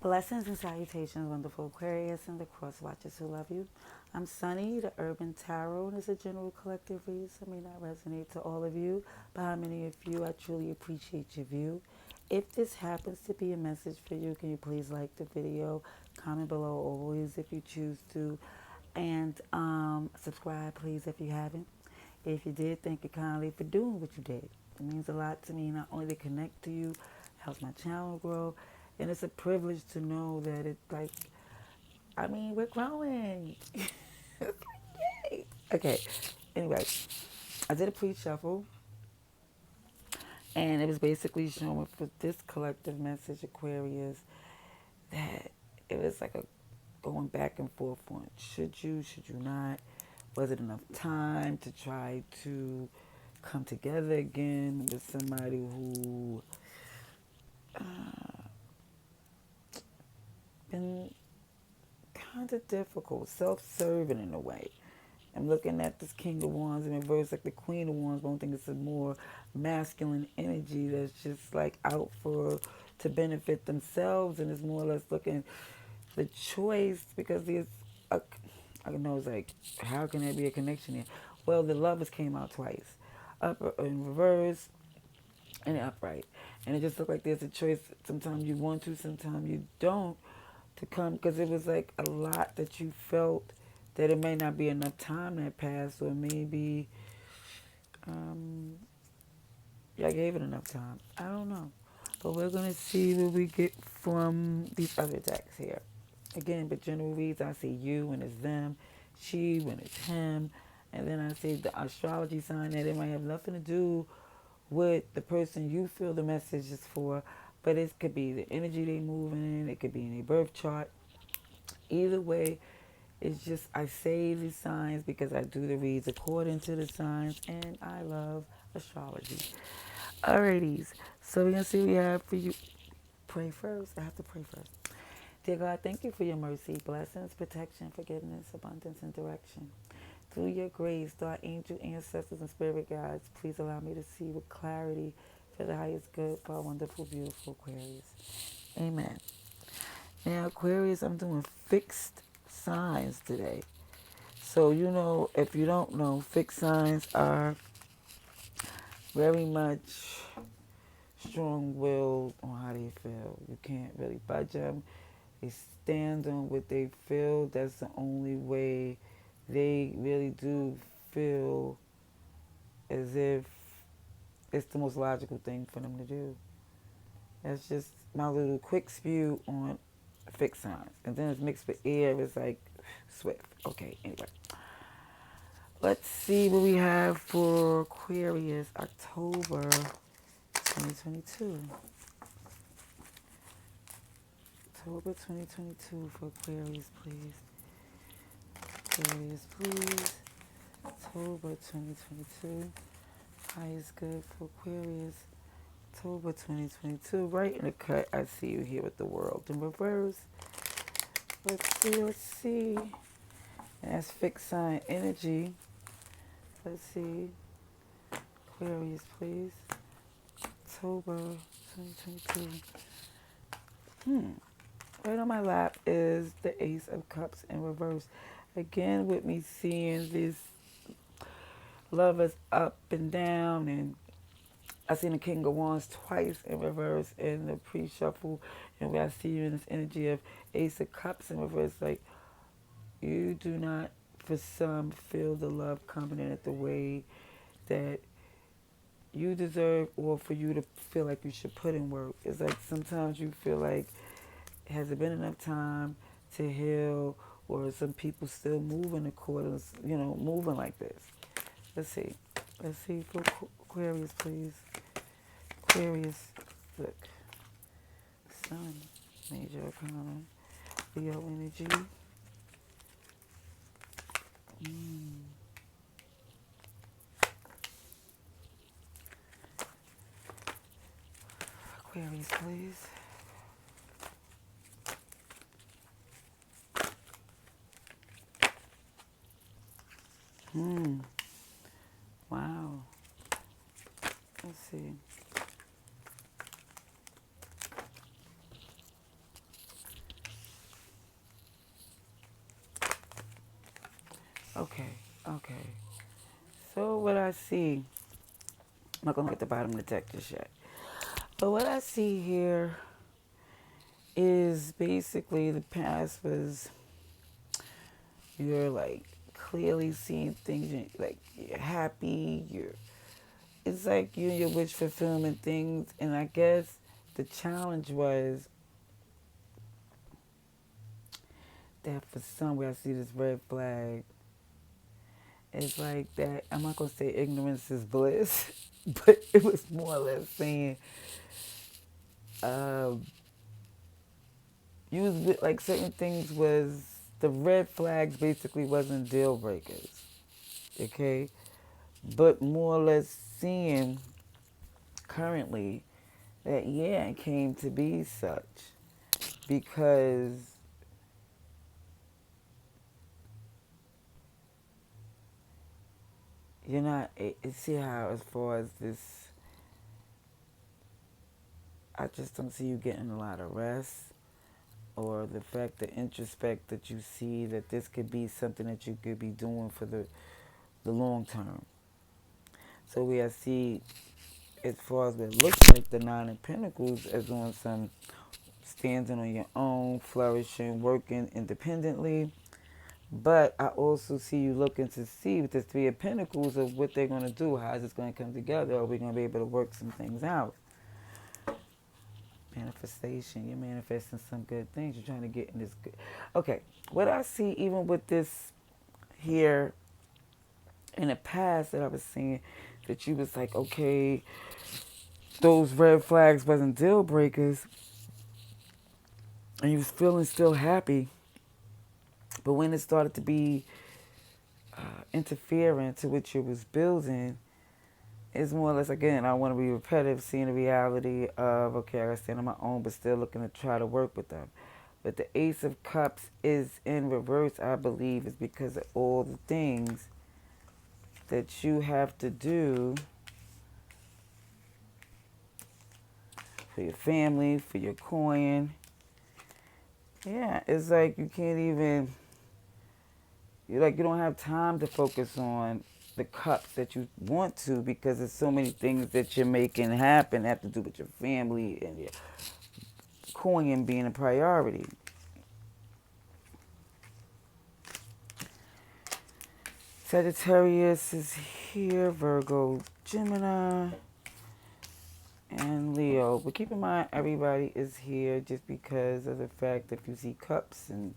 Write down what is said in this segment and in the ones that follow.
Blessings and salutations, wonderful Aquarius and the cross watchers who love you. I'm Sunny, the Urban Tarot, and it's a general collective read, so it may not resonate to all of you, but how many of you, I truly appreciate your view. If this happens to be a message for you, can you please like the video, comment below always if you choose to, and subscribe please if you haven't. If you did, thank you kindly for doing what you did. It means a lot to me, not only to connect to you, helps my channel grow, and it's a privilege to know that it's like, I mean, we're growing. Yay! Okay, anyway, I did a pre-shuffle, and it was basically showing for this collective message, Aquarius, that it was like a going back and forth on should you not? Was it enough time to try to come together again with somebody who been kind of difficult, self-serving in a way? I'm looking at this King of Wands in reverse, like the Queen of Wands, but I don't think it's a more masculine energy that's just like out for to benefit themselves, and it's more or less looking the choice because there's a, I know it's like, how can there be a connection here? Well, the lovers came out twice, up in reverse and upright, and it just looked like there's a choice. Sometimes you want to, sometimes you don't, to come because it was like a lot that you felt that it may not be enough time that passed, or maybe I gave it enough time. I don't know. But we're going to see what we get from these other decks here. Again, but general reads, I see you when it's them, she when it's him, and then I see the astrology sign that it might have nothing to do with the person you feel the message is for, but it could be the energy they move in, it could be in a birth chart. Either way, it's just I say these signs because I do the reads according to the signs, and I love astrology. Alrighties, so we're gonna see what we have for you. Pray first. I have to pray first. Dear God, thank you for your mercy, blessings, protection, forgiveness, abundance, and direction. Through your grace, through our angel ancestors and spirit guides, please allow me to see with clarity for the highest good for our wonderful, beautiful Aquarius. Amen. Now, Aquarius, I'm doing fixed signs today. So, if you don't know, fixed signs are very much strong-willed on how they feel. You can't really budge them. They stand on what they feel. That's the only way they really do feel as if it's the most logical thing for them to do. That's just my little quick spew on fixed signs. And then it's mixed with air. It's like swift. Okay, anyway. Let's see what we have for Aquarius, October 2022. October 2022 for Aquarius, please. Aquarius, please. October 2022. Highest good for Aquarius. October 2022. Right in the cut, I see you here with the world in reverse. Let's see. And that's fixed sign energy. Let's see. Aquarius, please. October 2022. Right on my lap is the Ace of Cups in reverse. Again, with me seeing this lovers up and down, and I seen the King of Wands twice in reverse in the pre-shuffle, and where I see you in this energy of Ace of Cups in reverse, like you do not, for some, feel the love coming in at the way that you deserve, or for you to feel like you should put in work. It's like sometimes you feel like, has it been enough time to heal, or some people still moving according, moving like this? Let's see. Let's see for Aquarius, please. Aquarius, look. Sun, major arcana, Leo energy. Aquarius, please. Wow. Let's see. Okay, okay. So what I see, I'm not gonna look at the bottom of the deck just yet. But what I see here is basically the past was you're like clearly seeing things like you're happy, you're it's like you and your wish fulfillment things, and I guess the challenge was that for somewhere I see this red flag. It's like that. I'm not gonna say ignorance is bliss, but it was more or less saying um, you was like certain things was the red flags basically wasn't deal breakers, okay, but more or less seeing currently that yeah it came to be such because you're not see how as far as this I just don't see you getting a lot of rest or the fact the introspect that you see that this could be something that you could be doing for the long term. So we I see as far as it looks like the Nine of Pentacles as on some standing on your own, flourishing, working independently. But I also see you looking to see with the Three of Pentacles of what they're going to do. How is this going to come together? Are we going to be able to work some things out? Manifestation. You're manifesting some good things. You're trying to get in this good. Okay. What I see even with this here in the past that I was seeing that you was like, okay, those red flags wasn't deal breakers and you was feeling still happy. But when it started to be interfering to what you was building, it's more or less, again, I want to be repetitive, seeing the reality of, okay, I got to stand on my own, but still looking to try to work with them. But the Ace of Cups is in reverse, I believe, is because of all the things that you have to do for your family, for your coin. Yeah, it's like you can't even, you're like you don't have time to focus on the cups that you want to because there's so many things that you're making happen that have to do with your family and your coin being a priority. Sagittarius is here, Virgo, Gemini, and Leo. But keep in mind, everybody is here just because of the fact that if you see cups and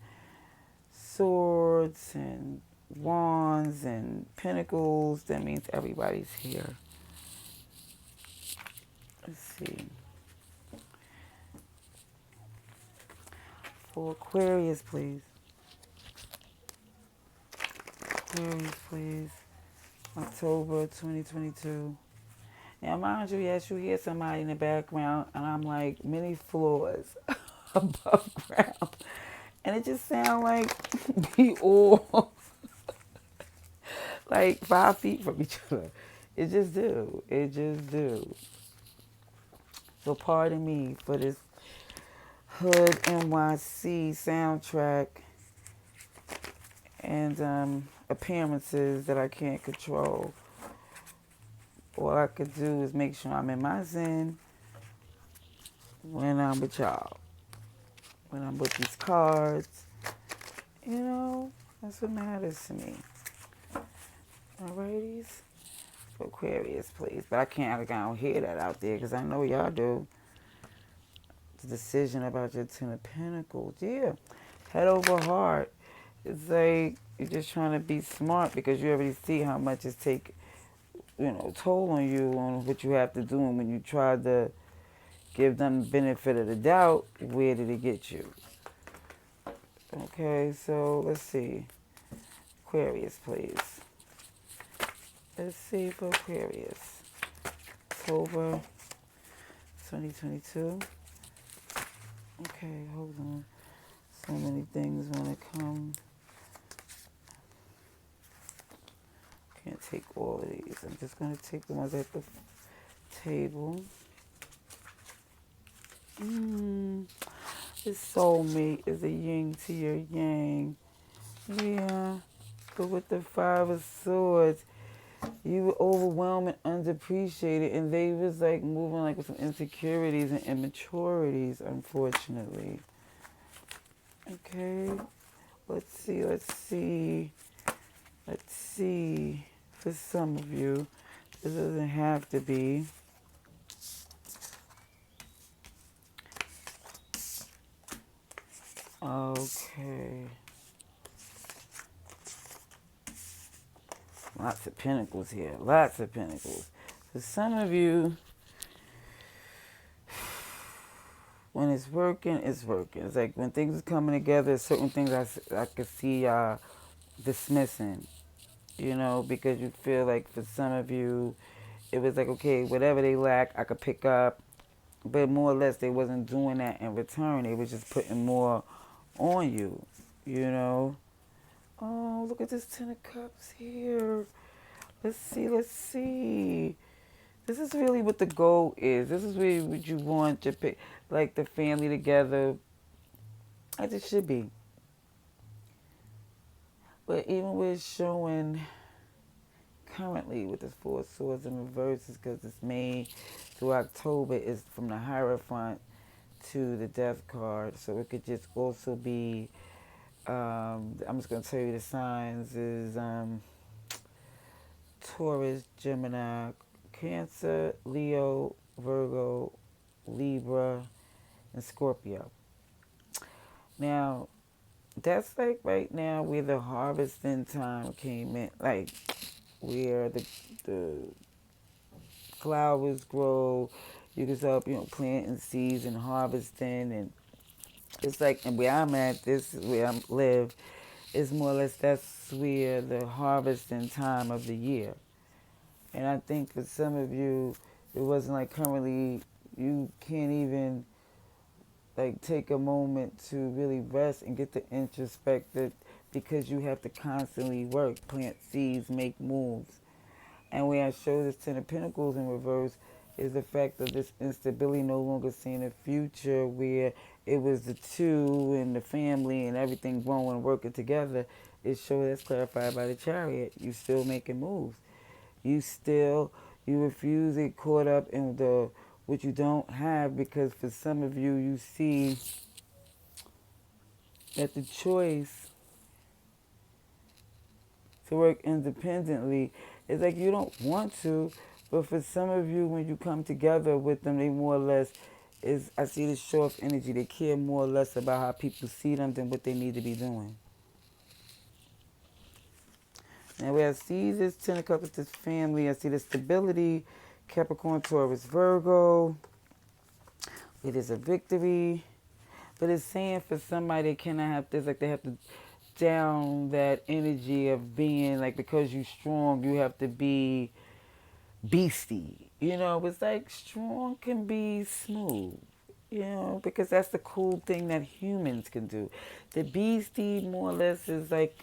swords and wands and pentacles, that means everybody's here. Let's see. For Aquarius, please. Aquarius, please. October 2022. Now, mind you, yes, you hear somebody in the background, and I'm like many floors above ground. And it just sounds like we all like 5 feet from each other. It just do. It just do. So pardon me for this Hood NYC soundtrack and appearances that I can't control. All I could do is make sure I'm in my zen when I'm with y'all. When I'm with these cards, you know, that's what matters to me. Alrighties? For Aquarius, please. But I don't hear that out there because I know y'all do. The decision about your Ten of Pentacles. Yeah. Head over heart. It's like you're just trying to be smart because you already see how much it's take, toll on you on what you have to do. And when you try to give them the benefit of the doubt, where did it get you? Okay, so let's see. Aquarius, please. Let's see for Aquarius. October 2022. Okay, hold on. So many things want to come. Can't take all of these. I'm just going to take the ones at the table. This soulmate is a yin to your yang. Yeah. But with the Five of Swords, you were overwhelmed and underappreciated, and they was like moving like with some insecurities and immaturities, unfortunately. Okay, let's see. For some of you, this doesn't have to be. Okay. Lots of pentacles here. Lots of pentacles. For some of you, when it's working, it's working. It's like when things are coming together, certain things I could see y'all dismissing, because you feel like for some of you, it was like, okay, whatever they lack, I could pick up. But more or less, they wasn't doing that in return. They was just putting more on you. Oh, look at this Ten of Cups here. Let's see. This is really what the goal is. This is really what you want to pick, like the family together, as it should be. But even with showing currently with this Four of Swords in reverse, is because it's May through October, is from the Hierophant to the Death card. So it could just also be, I'm just going to tell you the signs is Taurus, Gemini, Cancer, Leo, Virgo, Libra, and Scorpio. Now, that's like right now where the harvesting time came in, like where the flowers grow. You can start, planting seeds and harvesting, and it's like, and where I'm at, this is where I live, is more or less that's where the harvesting time of the year. And I think for some of you, it wasn't like currently, you can't even like take a moment to really rest and get the introspective, because you have to constantly work, plant seeds, make moves. And where I show this Ten of Pentacles in reverse is the fact of this instability, no longer seeing a future where it was the two and the family and everything growing, working together. It shows that's clarified by the Chariot. You still making moves. You refuse to get caught up in what you don't have, because for some of you, you see that the choice to work independently is like you don't want to, but for some of you, when you come together with them, they more or less I see this show of energy. They care more or less about how people see them than what they need to be doing. Now, where I see this Ten of Cups with this family, I see the stability, Capricorn, Taurus, Virgo. It is a victory. But it's saying for somebody they cannot have this, like they have to down that energy of being like, because you're strong, you have to be beastie. It's like strong can be smooth. Because that's the cool thing that humans can do. The beastie more or less is like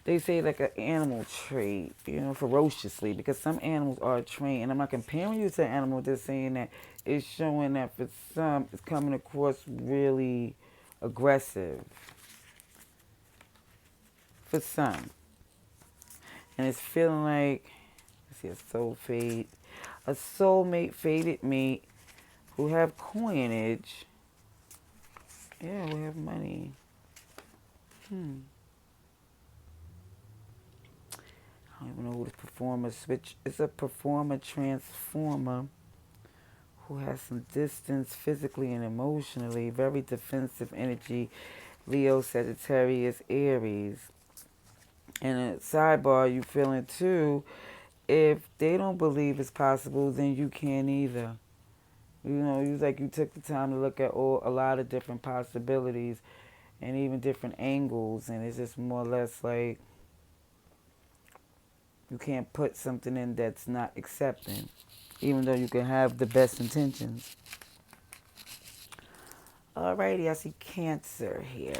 they say like an animal trait, ferociously, because some animals are trained, and I'm not comparing you to an animal, just saying that it's showing that for some, it's coming across really aggressive for some. And it's feeling like, let's see, a soulmate, fated mate, who have coinage. Yeah, we have money. I don't even know who this performer switch. It's a performer transformer who has some distance physically and emotionally, very defensive energy, Leo, Sagittarius, Aries. And a sidebar, you feeling too, if they don't believe it's possible, then you can't either. You like you took the time to look at a lot of different possibilities and even different angles, and it's just more or less like you can't put something in that's not accepting, even though you can have the best intentions. Alrighty, I see Cancer here.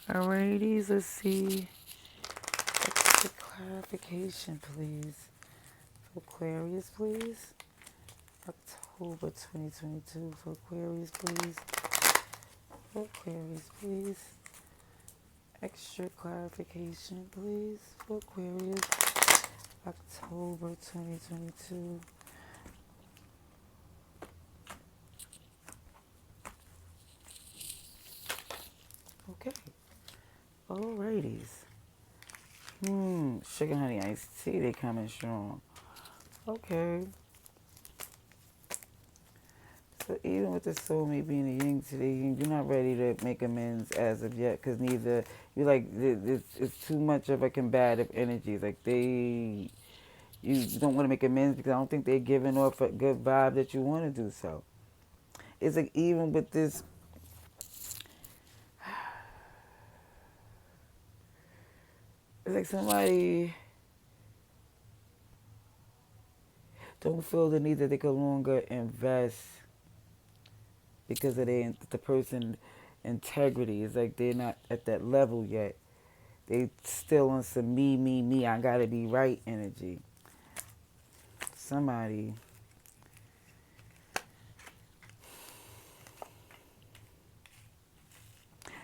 Alrighty, let's see. Let's get clarification, please. For Aquarius, please. October 2022 for Aquarius, please. For Aquarius, please. Extra clarification, please, for Aquarius, October 2022. Okay. Alrighties. Sugar honey iced tea, they coming strong. Okay. So even with the soulmate being a yin today, you're not ready to make amends as of yet, because neither you like it's too much of a combative energy. Like you don't want to make amends because I don't think they're giving off a good vibe that you want to do so. It's like even with this, it's like somebody don't feel the need that they can longer invest because of the person integrity. It's like they're not at that level yet. They still on some me, I gotta be right energy. Somebody.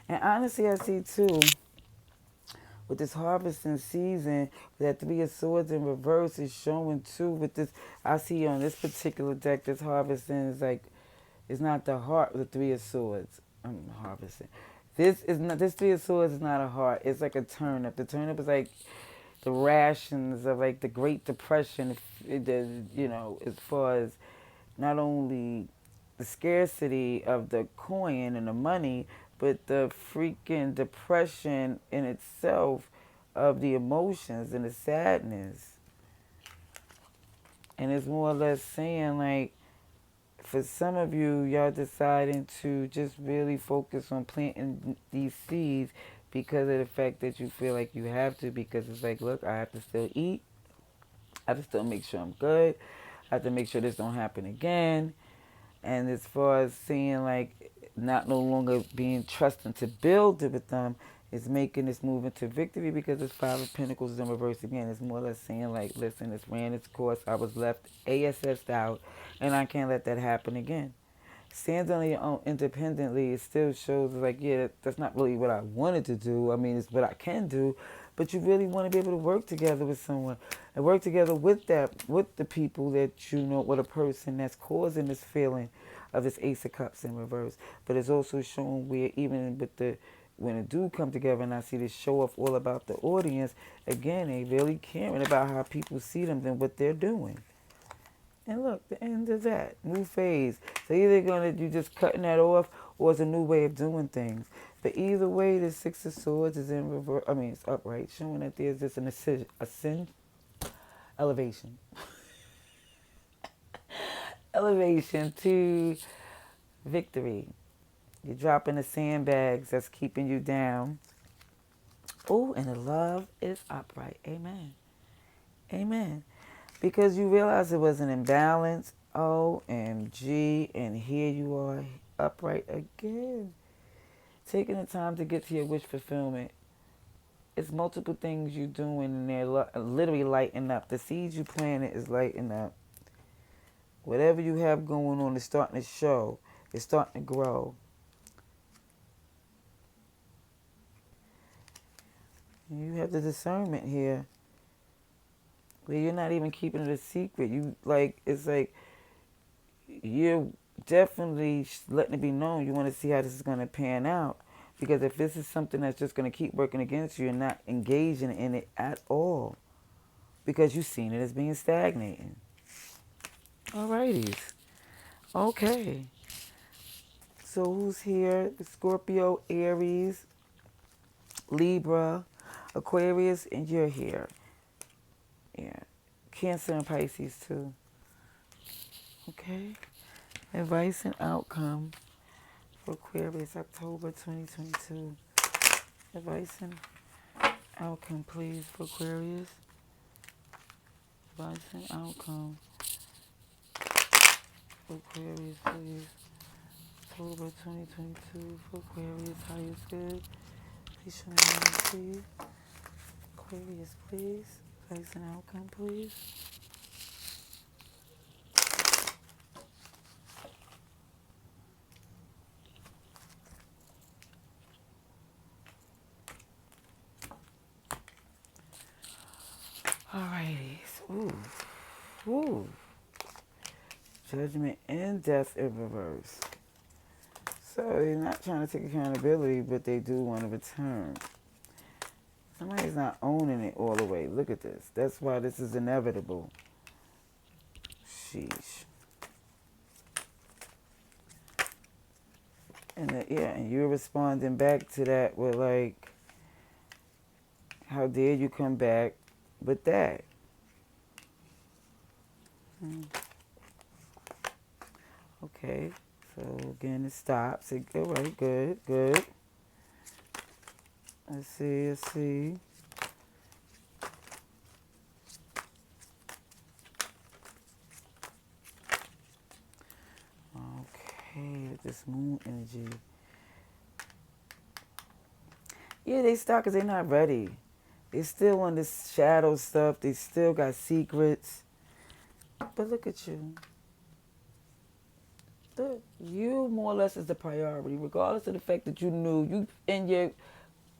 And honestly, I see too, with this harvesting season, that Three of Swords in reverse is showing too. With this, I see on this particular deck, this harvesting is like, it's not the heart of the Three of Swords. I'm harvesting. This Three of Swords is not a heart. It's like a turnip. The turnip is like the rations of like the Great Depression. As far as not only the scarcity of the coin and the money, but the freaking depression in itself of the emotions and the sadness. And it's more or less saying like, for some of you, y'all deciding to just really focus on planting these seeds because of the fact that you feel like you have to, because it's like, look, I have to still eat. I have to still make sure I'm good. I have to make sure this don't happen again. And as far as seeing like not no longer being trusting to build with them, is making this move into victory because it's Five of Pentacles in reverse again. It's more or less saying like, listen, it's ran its course. I was left ASS'd out, and I can't let that happen again. Stands on your own independently, it still shows like, yeah, that's not really what I wanted to do. I mean, it's what I can do, but you really want to be able to work together with someone and work together with the people that you know, with a person that's causing this feeling of this Ace of Cups in reverse. But it's also showing where even with when it do come together and I see this show off all about the audience, again, they really caring about how people see them than what they're doing. And look, the end of that. New phase. So either you just cutting that off or it's a new way of doing things. But either way, the Six of Swords is in reverse. I mean, it's upright, showing that there's just an elevation. Elevation to victory. You're dropping the sandbags that's keeping you down. Oh, and the love is upright. Amen. Amen. Because you realize it was an imbalance. OMG. And here you are upright again. Taking the time to get to your wish fulfillment. It's multiple things you're doing and they're literally lighting up. The seeds you planted is lighting up. Whatever you have going on is starting to show. It's starting to grow. You have the discernment here. Where you're not even keeping it a secret. It's like you're definitely letting it be known you want to see how this is going to pan out. Because if this is something that's just going to keep working against you, you're not engaging in it at all. Because you've seen it as being stagnating. Alrighties. Okay. So who's here? Scorpio, Aries, Libra, Aquarius, and you're here. Yeah. Cancer and Pisces too. Okay. Advice and outcome for Aquarius, October 2022. Advice and outcome, please, for Aquarius. Advice and outcome for Aquarius, please. October 2022 for Aquarius. Highest good. Please show me, please. Aquarius, please. Advice and outcome, please. Alrighty. Ooh. Ooh. Judgment and death in reverse. So they're not trying to take accountability, but they do want to return. Somebody's not owning it all the way. Look at this. That's why this is inevitable. Sheesh. And and you're responding back to that with like, how dare you come back with that? Okay, so again it stops. All right, good, good. Let's see. Okay, this moon energy. Yeah, they stop because they're not ready. They still on this shadow stuff. They still got secrets. But look at you. Look, you more or less is the priority, regardless of the fact that you knew, you in your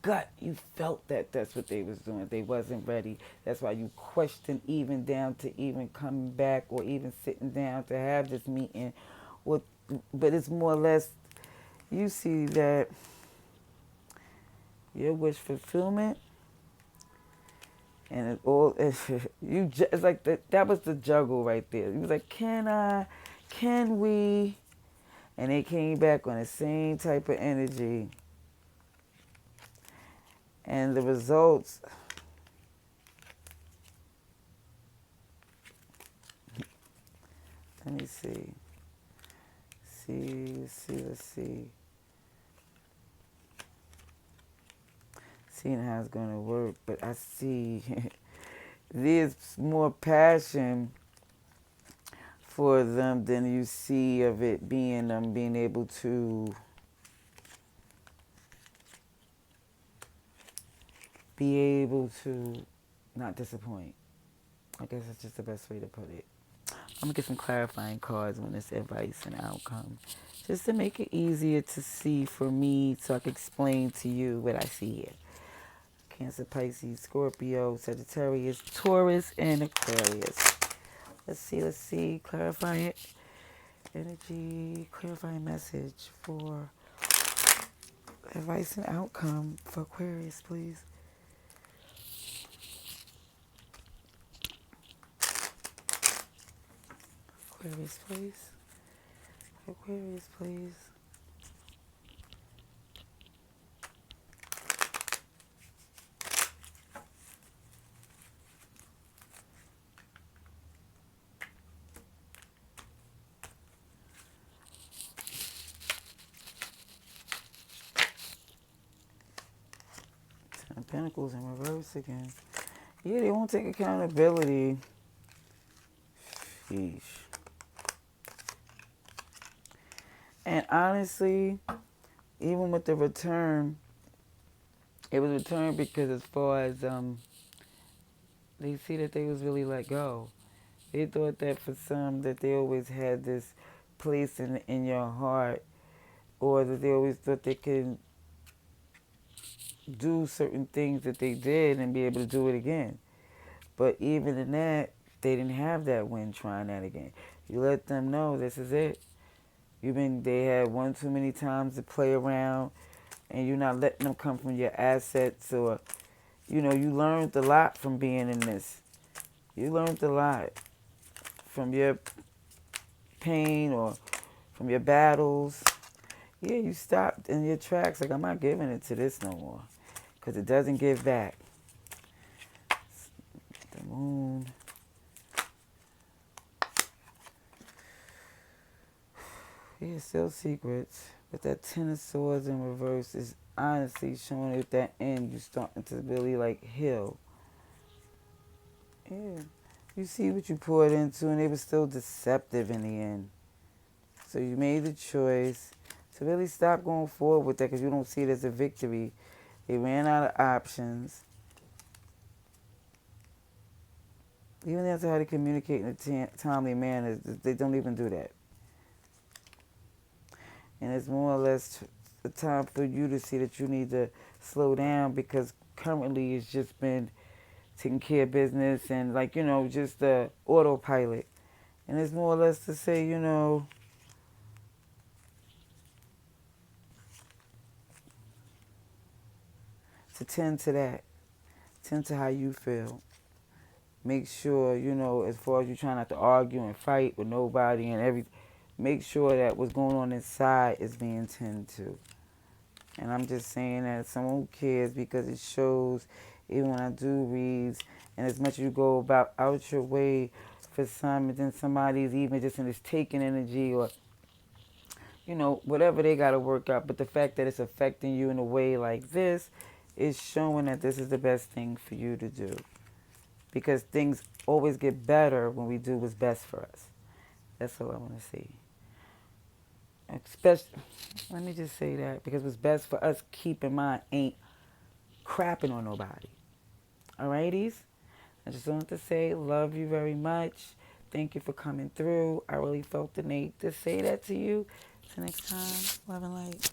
gut, you felt that that's what they was doing. They wasn't ready. That's why you questioned even down to even coming back or even sitting down to have this meeting. With, but it's more or less, you see that your wish fulfillment and it all, it's like that was the juggle right there. You was like, can we? And they came back on the same type of energy. And the results, let me see. Let's see. Seeing how it's going to work, but I see there's more passion for them than you see of it being them being able to not disappoint. I guess that's just the best way to put it. I'm going to get some clarifying cards on this advice and outcome, just to make it easier to see for me so I can explain to you what I see here. Cancer, Pisces, Scorpio, Sagittarius, Taurus, and Aquarius. Let's see. Clarifying energy, clarifying message for advice and outcome for Aquarius, please. Aquarius, please. Aquarius, please. Ten of Pentacles in reverse again. Yeah, they won't take accountability. Sheesh. And honestly, even with the return, it was returned because as far as they see that they was really let go. They thought that for some that they always had this place in your heart, or that they always thought they could do certain things that they did and be able to do it again. But even in that, they didn't have that when trying that again. You let them know this is it. They had one too many times to play around, and you're not letting them come from your assets, or, you learned a lot from being in this. You learned a lot from your pain or from your battles. Yeah, you stopped in your tracks. Like, I'm not giving it to this no more, because it doesn't give back. The moon. Yeah, still secrets. But that Ten of Swords in reverse is honestly showing at that end you starting to really like heal. Yeah. You see what you poured into, and they were still deceptive in the end. So you made the choice to really stop going forward with that, because you don't see it as a victory. They ran out of options. Even after how to communicate in a timely manner, they don't even do that. And it's more or less a time for you to see that you need to slow down, because currently it's just been taking care of business and like, just the autopilot. And it's more or less to say, to tend to that. Tend to how you feel. Make sure, as far as you trying not to argue and fight with nobody and everything, make sure that what's going on inside is being tended to. And I'm just saying that someone who cares, because it shows, even when I do reads, and as much as you go about out your way for some, and then somebody's even just in this taking energy or, whatever they got to work out. But the fact that it's affecting you in a way like this is showing that this is the best thing for you to do. Because things always get better when we do what's best for us. That's all I want to see. Especially, let me just say that, because what's best for us, keep in mind, ain't crapping on nobody. Alrighties? I just wanted to say, love you very much. Thank you for coming through. I really felt the need to say that to you. Till next time, love and light.